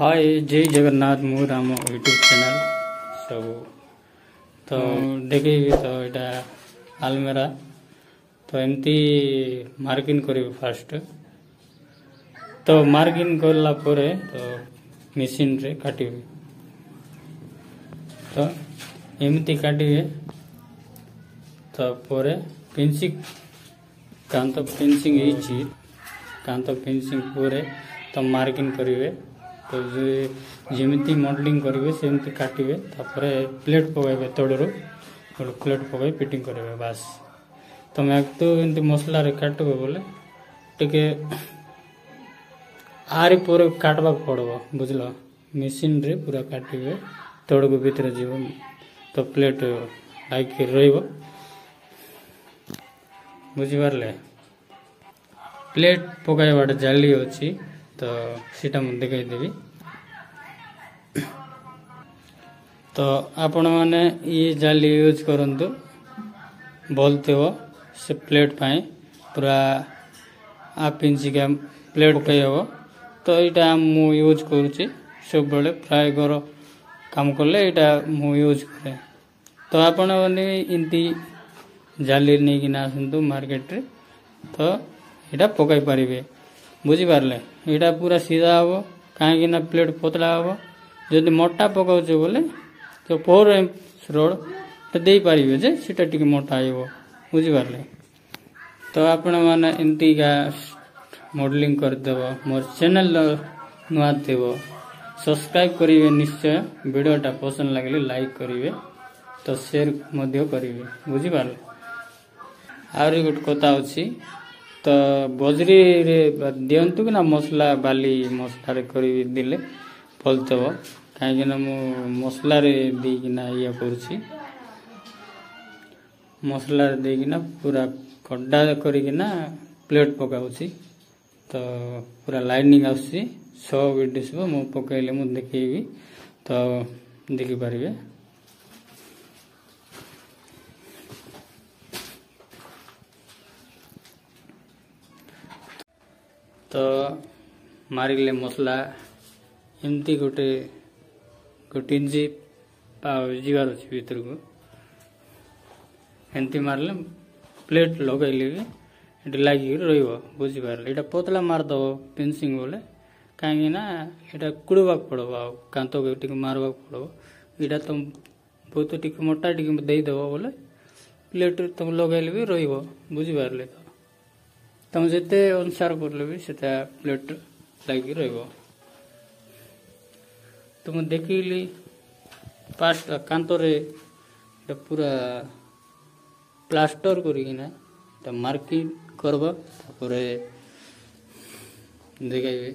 हाय जय जगन्नाथ मु Ram YouTube channel सब तो देखे तो यहाँ आलमेरा तो एमती मार्किंग करी फास्ट तो मार्किंग करला परे तो मशीन रे काटिबे तो एमती काटिबे तो परे फेंसिंग कांत फेंसिंग इची कांत फेंसिंग परे तो मार्किंग करिवे तो जमीती मॉडलिंग करेंगे सेमती काटिबे तापर प्लेट पकाइबे तोड़रू प्लेट पकाई फिटिंग करेंगे बास तो मैं तो एमती मसला रे काटबे बोले टिके आरी पूरे काटबा पड़बो बुझलो मशीन रे पूरा काटिबे तोड़को भीतर जीव तो प्लेट लाइक रहिबो बुझी पारले प्लेट पकाइबाटा जाली अछि तो सीटा मुझे दिखाई देवी तो आपण मैंने ये जाली यूज करंतु बोलते हो से प्लेट पाए पूरा आप इंची का प्लेट पकाई हो तो यहाँ मु यूज करुच्ची सब बेले फ्राए कर काम कले यहाँ मु यूज करे तो आपण मैंने इनती जाली नहीं कि आसतु मार्केट रे तो यहाँ पकाई पारे बुझी पारे यहाँ पूरा सीधा हम कहीं प्लेट पतला हम जदि मोटा पकाउचे बोले तो 4 इंच रोड तो दे पारे जे सीटा टिके मोटा आइबो बुझी पारे तो आपण माने एंती का मॉडलिंग कर देबो मोर चैनल नुआ देबो सब्सक्राइब करिवे निश्चय वीडियोटा पसंद लागले लाइक करिवे तो शेयर मध्य करिवे बुझी पारे आरी गुट कथा अछि तो बजरी रे दियंतु कि ना मसला बाली मसला रे करी दिले फलतबो काहे ना मु मसला रे दी कि ना या करछि मसला रे दे कि ना पूरा खड्डा करी कि ना प्लेट पकाउछि तो पूरा लाइनिंग आछि सब दिसबो मु पकाइले मु देखिबी तो देखि पारिबे तो मारिले मसला एमती गोटे गोटे इंची जीवार अच्छे भीतर को एमती मारले प्लेट लगेले भी लगे रुझीपारे यहाँ पतला मारदेव फेंसिंग बोले कहीं यहाँ कुड़वा पड़ब आ कांत टे मारवा पड़ब यहाँ तुम बहुत टी मोटा टी देदेव बोले प्लेट तुम लगेले भी रुझीपारे तो तुम जिते अनुसार करले भी से प्लेट लगी रहिबो तुम देखिली पास्ट कांतरे पूरा प्लास्टर करिकिना तो मार्किंग करब तापर देखाइबे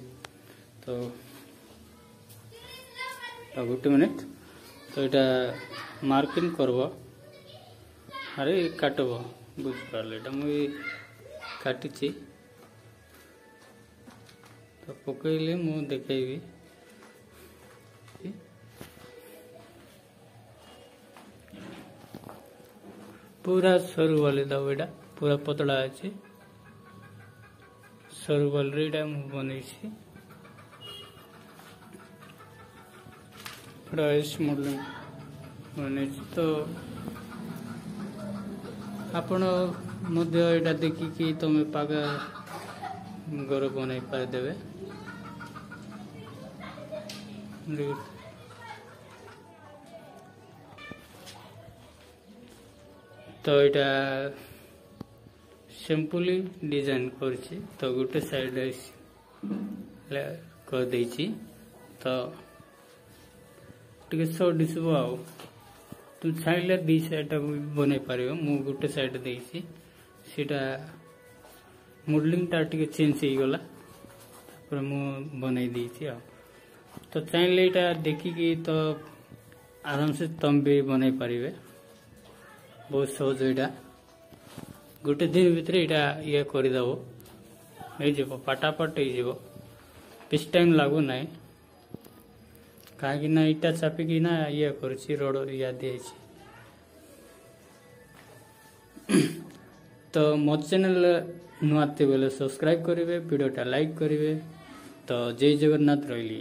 तो गोटे मिनिट तो यहाँ मार्किंग करब अरे काटब बुझिपारे मुझे काटी तो पकईले मु देखी पूरा सरू वाले दब एटा पूरा पतला अच्छे सरू वाले बन मॉडलिंग बन तो आपण मध्य एटा देखिकी तुम पागा घर बन पारदेवे तो यहाँ सिंपली डिजाइन करछि तो गोटे साइड कर देछि तो टिके सो दिसबो आ तुम चाहले दी साइड बन पार मु गोटे साइड देछि सीटा मॉडलिंग टा टिके चेंज हो गला तापर मु बनै देछि आ तो चाहले एटा देखिकी तो आराम से तुम भी बनै पारिबे बहुत सहज यहाँ गोटे दिन भितर यहाँ ये करदेव पाटापाट हो बेस टाइम लागू ना कहीं इटा चापिकी ना ये कर रोड या दी तो मो चैनल नुआते बेले सब्सक्राइब करेंगे वीडियोटा लाइक करेंगे तो जय जगन्नाथ रही।